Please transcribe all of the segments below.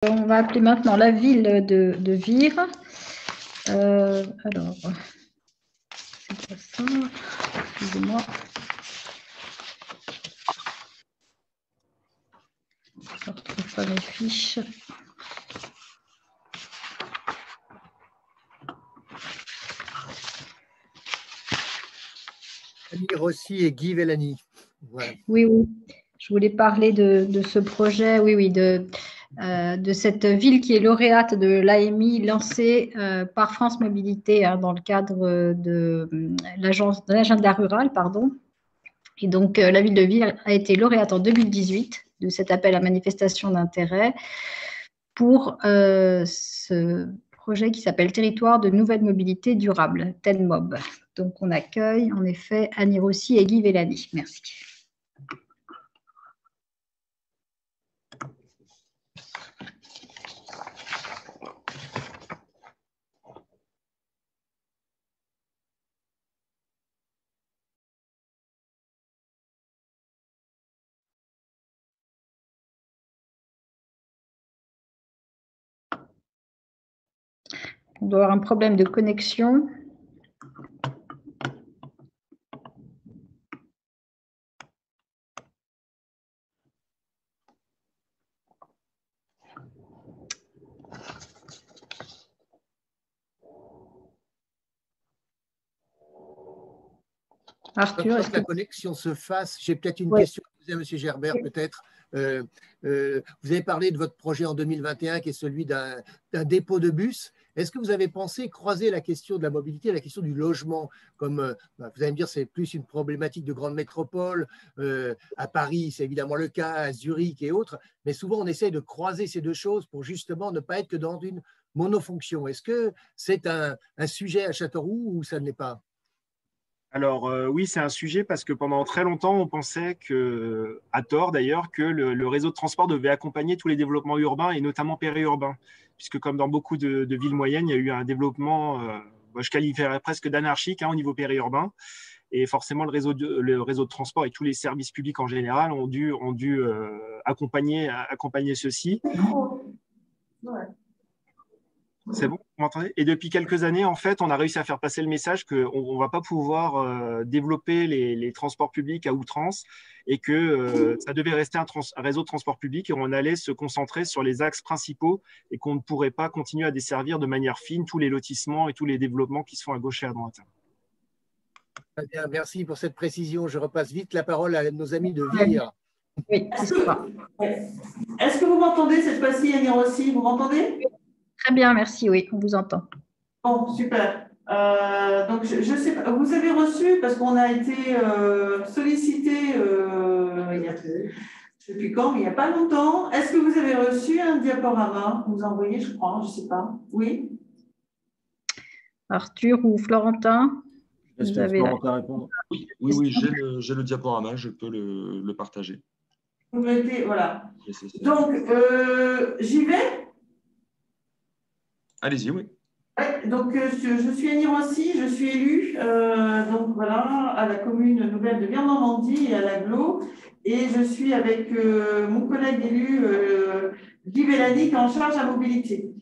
On va appeler maintenant la ville de Vire. Alors, c'est pas ça. Excusez-moi. Je ne retrouve pas mes fiches. Annie Rossi et Guy Vellani. Voilà. Oui, oui. Je voulais parler de ce projet, oui, de cette ville qui est lauréate de l'AMI lancée par France Mobilité dans le cadre de l'agenda rural, pardon. Et donc, la ville de Vire a été lauréate en 2018 de cet appel à manifestation d'intérêt pour ce projet qui s'appelle Territoire de nouvelle mobilité durable, TENMOB. Donc, on accueille en effet Annie Rossi et Guy Vellani. Merci. On doit avoir un problème de connexion. Arthur, est-ce que la connexion se fasse? J'ai peut-être une question à poser à M. Gerbert, peut-être. Vous avez parlé de votre projet en 2021 qui est celui d'un dépôt de bus. Est-ce que vous avez pensé croiser la question de la mobilité et la question du logement? Comme vous allez me dire, c'est plus une problématique de grande métropole. À Paris, c'est évidemment le cas, à Zurich et autres. Mais souvent, on essaye de croiser ces deux choses pour justement ne pas être que dans une monofonction. Est-ce que c'est un sujet à Châteauroux ou ça ne l'est pas? Alors oui, c'est un sujet parce que pendant très longtemps, on pensait que, à tort d'ailleurs, que le réseau de transport devait accompagner tous les développements urbains et notamment périurbains, puisque comme dans beaucoup de villes moyennes, il y a eu un développement, je qualifierais presque d'anarchique au niveau périurbain, et forcément le réseau de transport et tous les services publics en général ont dû accompagner ceci. Ouais. C'est bon, vous m'entendez? Et depuis quelques années, en fait, on a réussi à faire passer le message qu'on ne va pas pouvoir développer les transports publics à outrance et que ça devait rester un réseau de transport public et on allait se concentrer sur les axes principaux et qu'on ne pourrait pas continuer à desservir de manière fine tous les lotissements et tous les développements qui se font à gauche et à droite. Très bien, merci pour cette précision. Je repasse vite la parole à nos amis de Vire. Oui, est-ce que vous m'entendez cette fois-ci, Annie Rossi? Vous m'entendez? Très bien, merci, oui, on vous entend. Bon, super. Donc, je sais pas, vous avez reçu, parce qu'on a été sollicité, il y a, je ne sais plus quand, mais il n'y a pas longtemps. Est-ce que vous avez reçu un diaporama? Vous envoyez, je crois, je ne sais pas. Oui. Arthur ou Florentin? Est-ce que Florentin répondre? Oui, j'ai le diaporama, je peux le partager. Vous mettez, voilà. Donc, j'y vais? Allez-y, oui. Ouais, donc, je suis Annie Rossi, je suis élue donc, voilà, à la commune nouvelle de Vire-Normandie et à l'Agglo. Et je suis avec mon collègue élu Guy Vellani qui est en charge à la mobilité.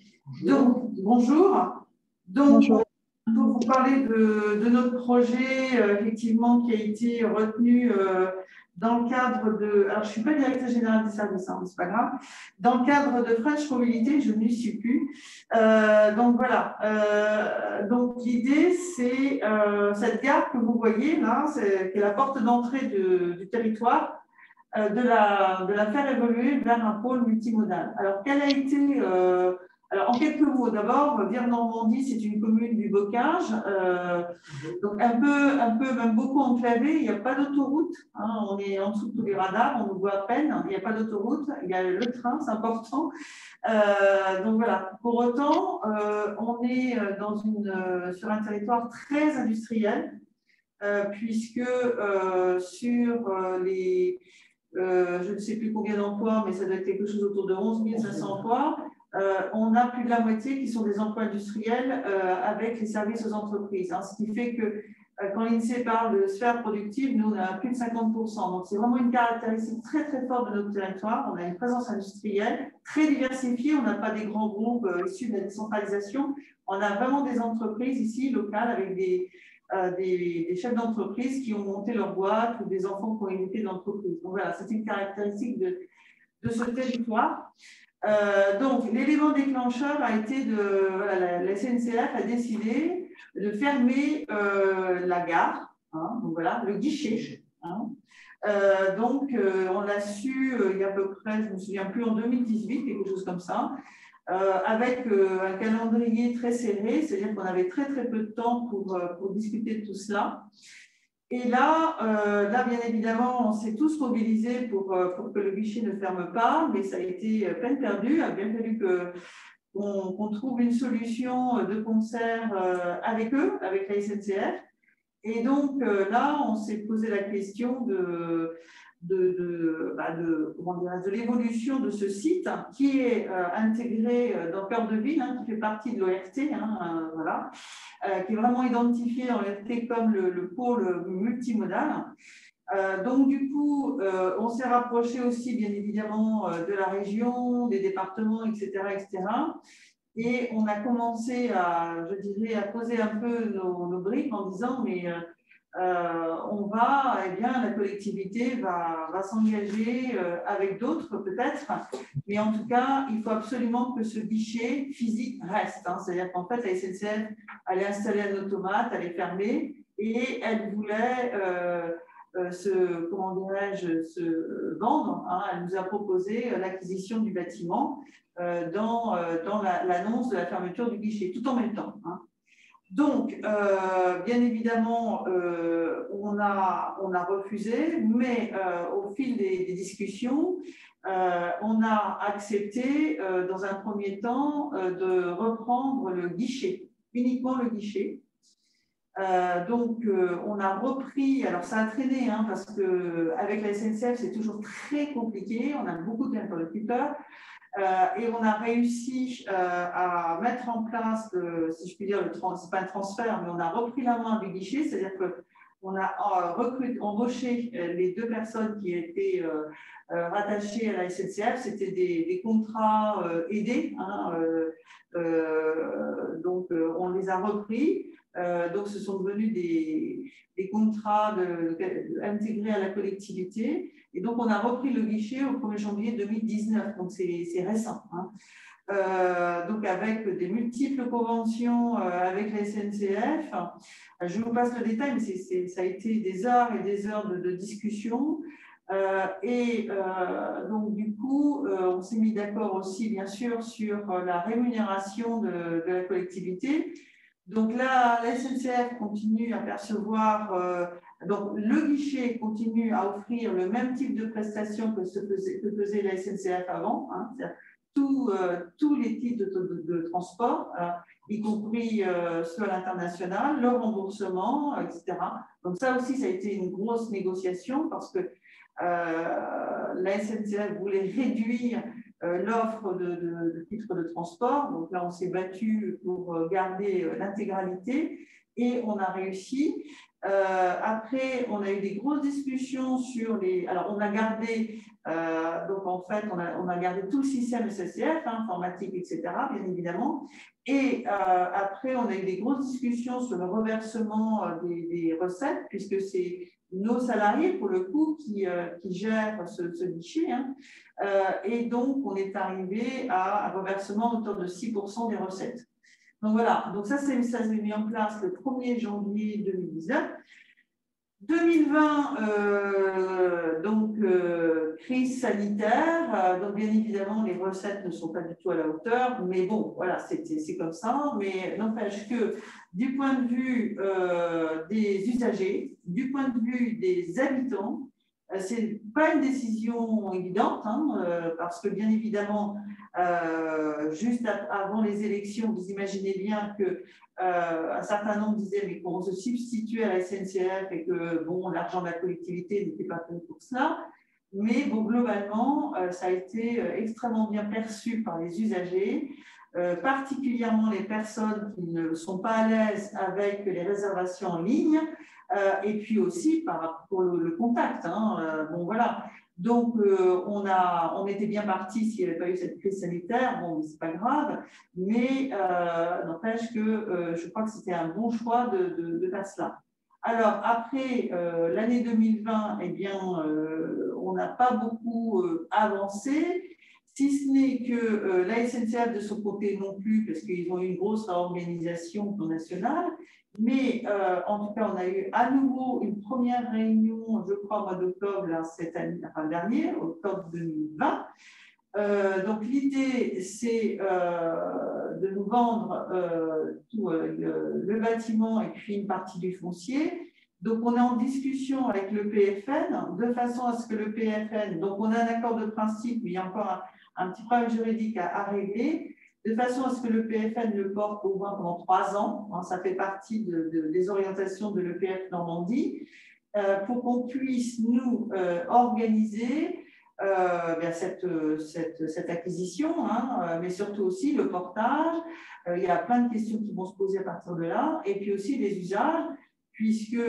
Donc, bonjour. Donc, bonjour. Pour vous parler de notre projet, effectivement, qui a été retenu dans le cadre de… Alors, je ne suis pas directrice générale des services, mais ce n'est pas grave. Dans le cadre de French Mobilité, je n'y suis plus. Donc, voilà. Donc, l'idée, c'est cette gare que vous voyez là, qui est la porte d'entrée du territoire, de la faire évoluer vers un pôle multimodal. Alors, quelle a été… alors, en quelques mots, d'abord, Vire-Normandie, c'est une commune du Bocage, donc un peu, même beaucoup enclavée. Il n'y a pas d'autoroute, on est en dessous de tous les radars, on nous voit à peine. Il n'y a pas d'autoroute, il y a le train, c'est important. Donc voilà. Pour autant, on est sur un territoire très industriel, puisque sur les, je ne sais plus combien d'emplois, mais ça doit être quelque chose autour de 11 500 emplois. On a plus de la moitié qui sont des emplois industriels avec les services aux entreprises. Ce qui fait que quand l'INSEE parle de sphère productive, nous, on a plus de 50%. Donc, c'est vraiment une caractéristique très, très forte de notre territoire. On a une présence industrielle très diversifiée. On n'a pas des grands groupes issus de la décentralisation. On a vraiment des entreprises ici, locales, avec des chefs d'entreprise qui ont monté leur boîte ou des enfants qui ont hérité d'entreprise. Donc, voilà, c'est une caractéristique de ce territoire. Donc, l'élément déclencheur a été voilà, la SNCF a décidé de fermer la gare, hein, donc voilà, le guichet. Hein. Donc, on l'a su il y a à peu près, je ne me souviens plus, en 2018, quelque chose comme ça, avec un calendrier très serré, c'est-à-dire qu'on avait très très peu de temps pour discuter de tout cela. Et là, bien évidemment, on s'est tous mobilisés pour que le guichet ne ferme pas, mais ça a été peine perdue. Il a bien fallu qu'on trouve une solution de concert avec eux, avec la SNCF. Et donc là, on s'est posé la question de l'évolution de ce site qui est intégré dans Cœur de Ville, hein, qui fait partie de l'ORT, hein, voilà, qui est vraiment identifié dans l'ORT comme le pôle multimodal. Donc du coup, on s'est rapproché aussi bien évidemment de la région, des départements, etc., etc. Et on a commencé à poser un peu nos briques en disant mais la collectivité va s'engager avec d'autres peut-être, mais en tout cas, il faut absolument que ce guichet physique reste. Hein. C'est-à-dire qu'en fait, la SNCF allait installer un automate, elle est fermée et elle voulait se vendre. Hein. Elle nous a proposé l'acquisition du bâtiment dans l'annonce de la fermeture du guichet, tout en même temps. Hein. Donc, bien évidemment, on a refusé, mais au fil des discussions, on a accepté, dans un premier temps, de reprendre le guichet, uniquement le guichet. Donc, on a repris, alors ça a traîné, hein, parce qu'avec la SNCF, c'est toujours très compliqué, on a beaucoup d'interlocuteurs. Et on a réussi à mettre en place, si je puis dire, c'est pas un transfert, mais on a repris la main du guichet, c'est-à-dire qu'on a embauché les deux personnes qui étaient rattachées à la SNCF, c'était des contrats aidés, hein, donc on les a repris. Donc, ce sont devenus des contrats intégrés à la collectivité. Et donc, on a repris le guichet au 1er janvier 2019. Donc, c'est récent. Hein. Donc, avec des multiples conventions avec la SNCF. Je vous passe le détail, mais ça a été des heures et des heures de discussion. Donc, du coup, on s'est mis d'accord aussi, bien sûr, sur la rémunération de la collectivité. Donc là, la SNCF continue à percevoir, donc le guichet continue à offrir le même type de prestations que faisait la SNCF avant, hein, tous les types de transport, y compris ceux à l'international, le remboursement, etc. Donc ça aussi, ça a été une grosse négociation parce que la SNCF voulait réduire l'offre de titres de transport. Donc là, on s'est battu pour garder l'intégralité et on a réussi. Après, on a eu des grosses discussions sur les… Alors, on a gardé, donc en fait, on a gardé tout le système SNCF, hein, informatique, etc., bien évidemment. Et après, on a eu des grosses discussions sur le reversement des recettes, puisque c'est nos salariés, pour le coup, qui gèrent ce guichet. Hein. Et donc, on est arrivé à un reversement à hauteur de 6% des recettes. Donc voilà, donc ça s'est mis en place le 1er janvier 2019. 2020, crise sanitaire, donc bien évidemment les recettes ne sont pas du tout à la hauteur, mais bon, voilà, c'est comme ça, mais n'empêche que du point de vue des usagers, du point de vue des habitants, c'est pas une décision évidente, hein, parce que bien évidemment, juste avant les élections, vous imaginez bien que un certain nombre disaient mais qu'on se substituait à la SNCF et que bon, l'argent de la collectivité n'était pas fait pour cela. Mais bon, globalement, ça a été extrêmement bien perçu par les usagers. particulièrement les personnes qui ne sont pas à l'aise avec les réservations en ligne, et puis aussi pour le contact. Bon, voilà. Donc, on était bien parti s'il n'y avait pas eu cette crise sanitaire. Bon, c'est pas grave, mais n'empêche que je crois que c'était un bon choix de faire cela. Alors, après l'année 2020, eh bien, on n'a pas beaucoup avancé, si ce n'est que la SNCF de son côté non plus, parce qu'ils ont eu une grosse réorganisation nationale. Mais en tout cas, on a eu à nouveau une première réunion, je crois, au mois d'octobre, cette année, enfin dernier, octobre 2020. Donc l'idée, c'est de nous vendre tout le bâtiment et puis une partie du foncier. Donc on est en discussion avec le PFN de façon à ce que le PFN, donc on a un accord de principe, mais il y a encore un petit problème juridique à régler, de façon à ce que le PFN le porte au moins pendant 3 ans. Ça fait partie des orientations de l'EPF Normandie, pour qu'on puisse nous organiser cette acquisition, mais surtout aussi le portage. Il y a plein de questions qui vont se poser à partir de là, et puis aussi les usages, puisque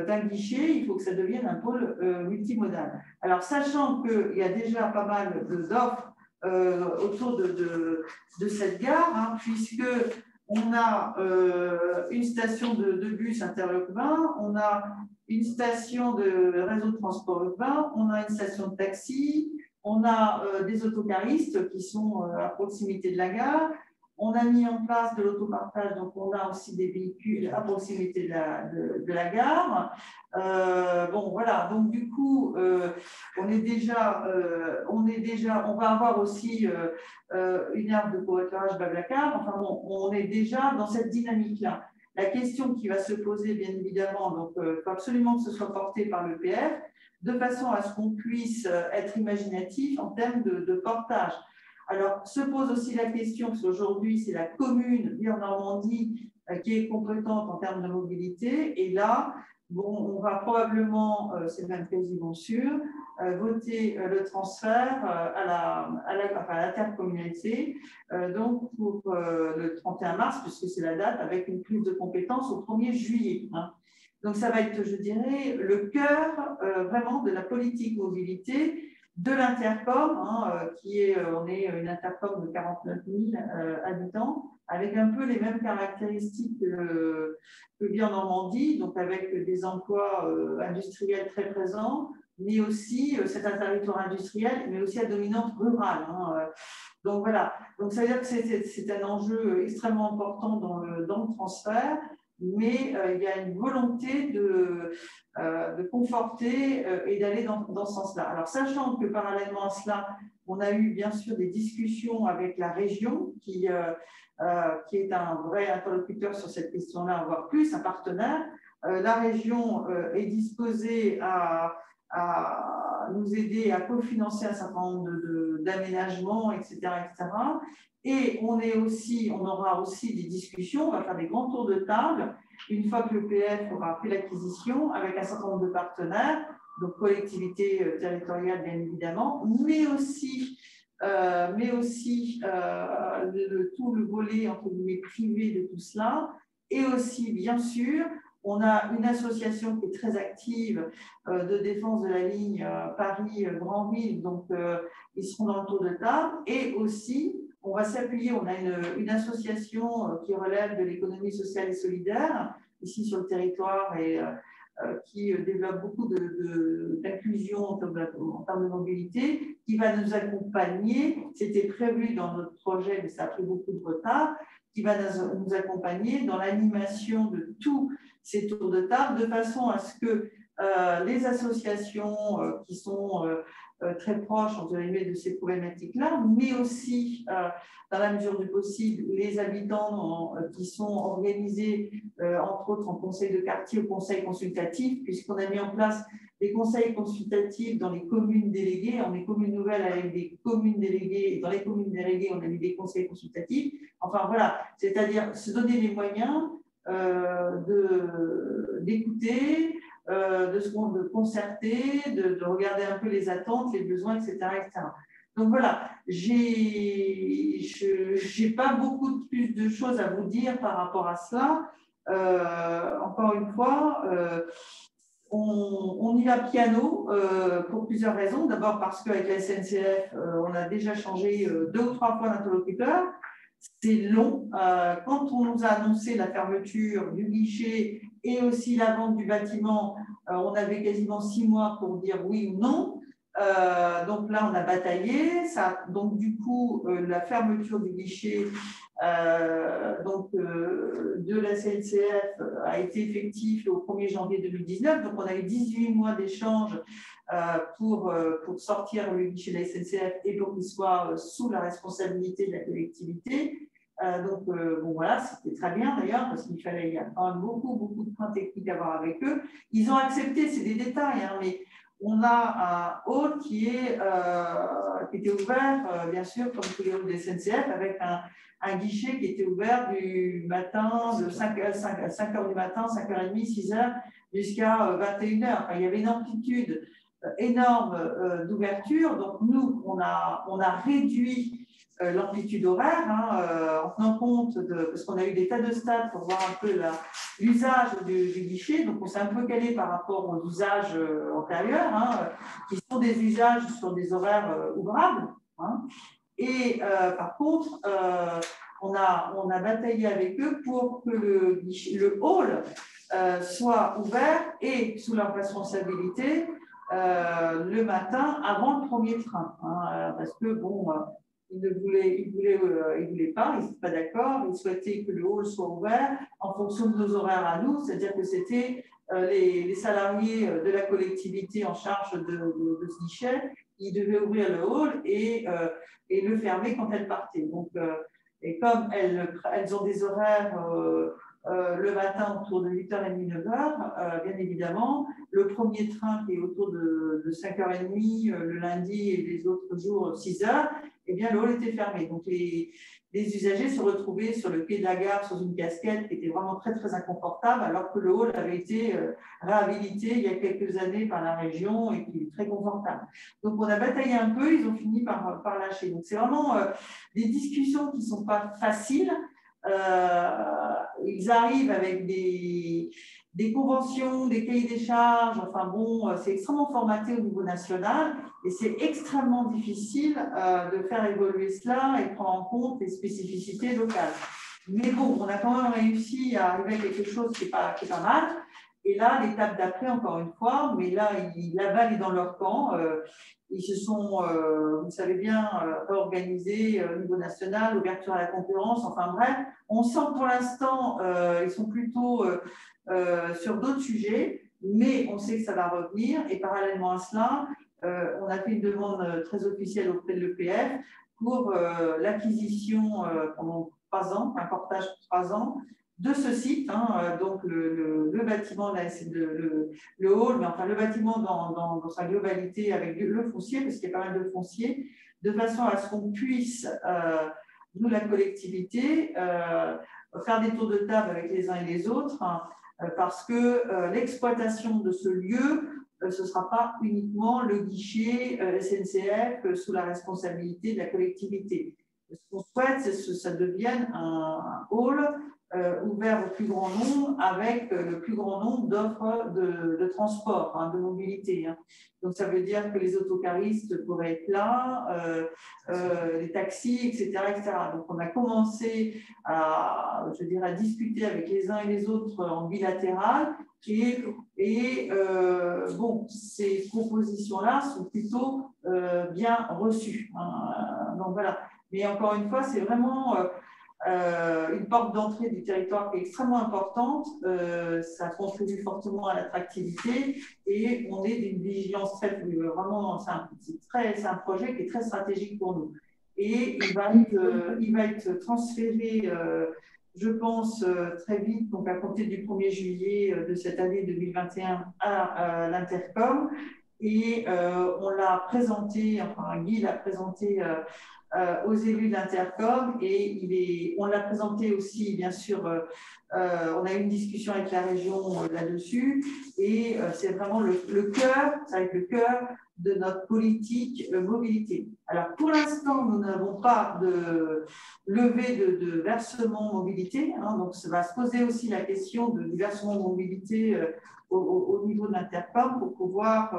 d'un guichet, il faut que ça devienne un pôle multimodal. Alors, sachant qu'il y a déjà pas mal d'offres autour de cette gare, puisque on a une station de bus interurbain, on a une station de réseau de transport urbain, on a une station de taxi, on a des autocaristes qui sont à proximité de la gare. On a mis en place de l'autopartage, donc on a aussi des véhicules à proximité de la gare. Bon, voilà, donc du coup, on va avoir aussi une aire de covoiturage Blablacar. Enfin bon, on est déjà dans cette dynamique-là. La question qui va se poser, bien évidemment, donc il faut absolument que ce soit porté par l'EPF, de façon à ce qu'on puisse être imaginatif en termes de portage. Alors, se pose aussi la question, parce qu'aujourd'hui, c'est la commune Normandie qui est compétente en termes de mobilité. Et là, bon, on va probablement, c'est même quasiment sûr, voter le transfert à l'intercommunalité, donc pour le 31 mars, puisque c'est la date, avec une prise de compétence au 1er juillet. Donc, ça va être, je dirais, le cœur vraiment de la politique mobilité de l'Intercom, on est une Intercom de 49 000 habitants, avec un peu les mêmes caractéristiques que Normandie, donc avec des emplois industriels très présents, mais aussi c'est un territoire industriel, mais aussi à dominante rurale. Donc voilà, donc ça veut dire que c'est un enjeu extrêmement important dans le transfert, mais il y a une volonté de conforter et d'aller dans ce sens-là. Alors, sachant que parallèlement à cela, on a eu bien sûr des discussions avec la région qui est un vrai interlocuteur sur cette question-là, voire plus, un partenaire. La région est disposée à nous aider à cofinancer un certain nombre d'aménagements, etc., etc. Et on aura aussi des discussions, on va faire des grands tours de table une fois que l'EPF aura fait l'acquisition avec un certain nombre de partenaires, donc collectivités territoriales bien évidemment, mais aussi tout le volet entre guillemets privé de tout cela, et aussi bien sûr on a une association qui est très active de défense de la ligne Paris-Granville, donc ils seront dans le tour de table, et aussi on va s'appuyer, on a une association qui relève de l'économie sociale et solidaire, ici sur le territoire, et qui développe beaucoup d'inclusion en termes de mobilité, qui va nous accompagner, c'était prévu dans notre projet, mais ça a pris beaucoup de retard, qui va nous accompagner dans l'animation de tous ces tours de table, de façon à ce que les associations qui sont très proches de ces problématiques-là, mais aussi, dans la mesure du possible, les habitants qui sont organisés, entre autres en conseil de quartier ou conseil consultatif, puisqu'on a mis en place des conseils consultatifs dans les communes déléguées, on est commune nouvelle avec des communes déléguées, et dans les communes déléguées, on a mis des conseils consultatifs. Enfin voilà, c'est-à-dire se donner les moyens d'écouter, de concerter, de regarder un peu les attentes, les besoins, etc., etc. Donc voilà, j'ai pas beaucoup plus de choses à vous dire par rapport à cela. Encore une fois, on y va piano pour plusieurs raisons. D'abord parce qu'avec la SNCF, on a déjà changé 2 ou 3 fois d'interlocuteur. C'est long. Quand on nous a annoncé la fermeture du guichet et aussi la vente du bâtiment, on avait quasiment 6 mois pour dire oui ou non. Donc là, on a bataillé. Donc du coup, la fermeture du guichet de la SNCF a été effective au 1er janvier 2019. Donc on a eu 18 mois d'échange pour sortir le guichet de la SNCF et pour qu'il soit sous la responsabilité de la collectivité. Bon, voilà, c'était très bien d'ailleurs, parce qu'il fallait, il y a quand même beaucoup de points techniques à voir avec eux. Ils ont accepté, c'est des détails, hein, mais on a un hall qui était ouvert, bien sûr, comme tous les halls de SNCF, avec un guichet qui était ouvert du matin, de 5h du matin, 5h30, 6h, jusqu'à 21h. Enfin, il y avait une amplitude énorme d'ouverture. Donc, nous, on a réduit l'amplitude horaire, en tenant compte parce qu'on a eu des tas de stades pour voir un peu l'usage du guichet. Donc, on s'est un peu calé par rapport aux usages antérieurs, qui sont des usages sur des horaires ouvrables. Et par contre, on a bataillé avec eux pour que le hall soit ouvert et sous leur responsabilité le matin avant le premier train. Parce que, bon, ils ne voulaient pas, ils n'étaient pas d'accord, ils souhaitaient que le hall soit ouvert en fonction de nos horaires à nous, c'est-à-dire que c'était les salariés de la collectivité en charge de ce guichet, ils devaient ouvrir le hall et le fermer quand elles partaient. Donc, et comme elles ont des horaires le matin autour de 8h30, 9h, bien évidemment, le premier train qui est autour de 5h30 le lundi et les autres jours 6h, eh bien, le hall était fermé. Donc, les usagers se retrouvaient sur le quai de la gare sous une casquette qui était vraiment très, très inconfortable, alors que le hall avait été réhabilité il y a quelques années par la région et qui est très confortable. Donc, on a bataillé un peu, ils ont fini par lâcher. Donc, c'est vraiment des discussions qui ne sont pas faciles. Ils arrivent avec des conventions, des cahiers des charges, enfin bon, c'est extrêmement formaté au niveau national et c'est extrêmement difficile de faire évoluer cela et prendre en compte les spécificités locales. Mais bon, on a quand même réussi à arriver à quelque chose qui est pas mal. Et là, l'étape d'après, encore une fois, mais là, la balle est dans leur camp. Ils se sont, vous savez bien, réorganisés au niveau national, ouverture à la concurrence, enfin bref. On sent que pour l'instant, ils sont plutôt sur d'autres sujets, mais on sait que ça va revenir. Et parallèlement à cela, on a fait une demande très officielle auprès de l'EPF pour l'acquisition pendant 3 ans, un portage pour 3 ans, de ce site, donc le bâtiment, le hall, mais enfin le bâtiment dans sa globalité avec le foncier, parce qu'il y a pas mal de foncier, de façon à ce qu'on puisse, nous, la collectivité, faire des tours de table avec les uns et les autres, parce que l'exploitation de ce lieu, ce ne sera pas uniquement le guichet SNCF sous la responsabilité de la collectivité. Ce qu'on souhaite, c'est que ça devienne un hall ouvert au plus grand nombre avec le plus grand nombre d'offres de transport, de mobilité. Donc, ça veut dire que les autocaristes pourraient être là, les taxis, etc., etc. Donc, on a commencé à discuter avec les uns et les autres en bilatéral et bon, ces propositions-là sont plutôt bien reçues. Donc, voilà. Mais encore une fois, c'est vraiment une porte d'entrée du territoire qui est extrêmement importante. Ça contribue fortement à l'attractivité et on est d'une vigilance très, vraiment, c'est un projet qui est très stratégique pour nous. Et il va être transféré, je pense, très vite, donc à compter du 1er juillet de cette année 2021 à l'Intercom. Et on l'a présenté, enfin Guy l'a présenté aux élus de l'Intercom et on l'a présenté aussi, bien sûr, on a eu une discussion avec la région là-dessus et c'est vraiment le cœur, ça va être le cœur de notre politique mobilité. Alors, pour l'instant, nous n'avons pas de levée de versement mobilité. Hein, donc, ça va se poser aussi la question du versement mobilité au niveau de l'Intercom pour pouvoir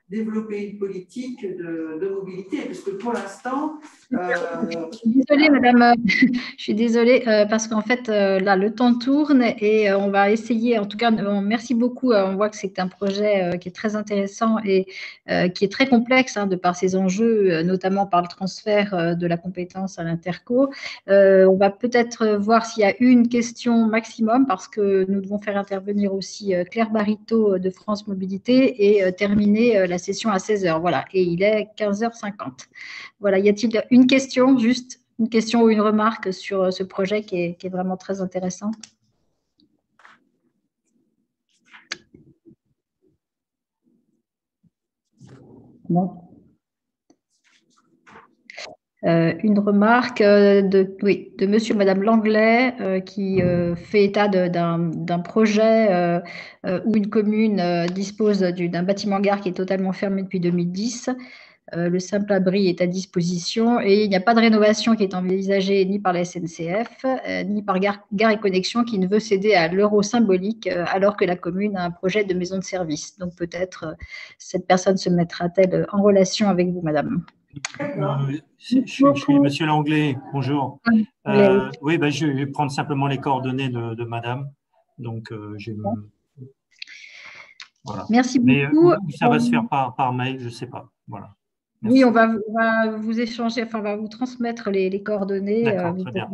développer une politique de mobilité. Parce que pour l'instant… Désolée, madame, je suis désolée parce qu'en fait, là, le temps tourne et on va essayer, en tout cas, merci beaucoup. On voit que c'est un projet qui est très intéressant et qui est très complexe de par ses enjeux, notamment par le transfert de la compétence à l'Interco. On va peut-être voir s'il y a une question maximum parce que nous devons faire intervenir aussi Claire Barito de France Mobilité et terminer la session à 16h. Voilà, et il est 15h50. Voilà, y a-t-il une question, juste une question ou une remarque sur ce projet qui est vraiment très intéressant? Non. Une remarque de monsieur et madame Langlais qui fait état d'un projet où une commune dispose d'un bâtiment-gare qui est totalement fermé depuis 2010. Le simple abri est à disposition et il n'y a pas de rénovation qui est envisagée ni par la SNCF, ni par Gare et Connexion qui ne veut céder à l'euro symbolique alors que la commune a un projet de maison de service. Donc peut-être cette personne se mettra-t-elle en relation avec vous, madame. Je suis monsieur Langlais, bonjour. Oui, ben, je vais prendre simplement les coordonnées de madame. Donc, voilà. Merci beaucoup. Mais ça va se faire par mail, je ne sais pas. Voilà. Merci. Oui, on va vous échanger, enfin, on va vous transmettre les coordonnées. D'accord, très bien.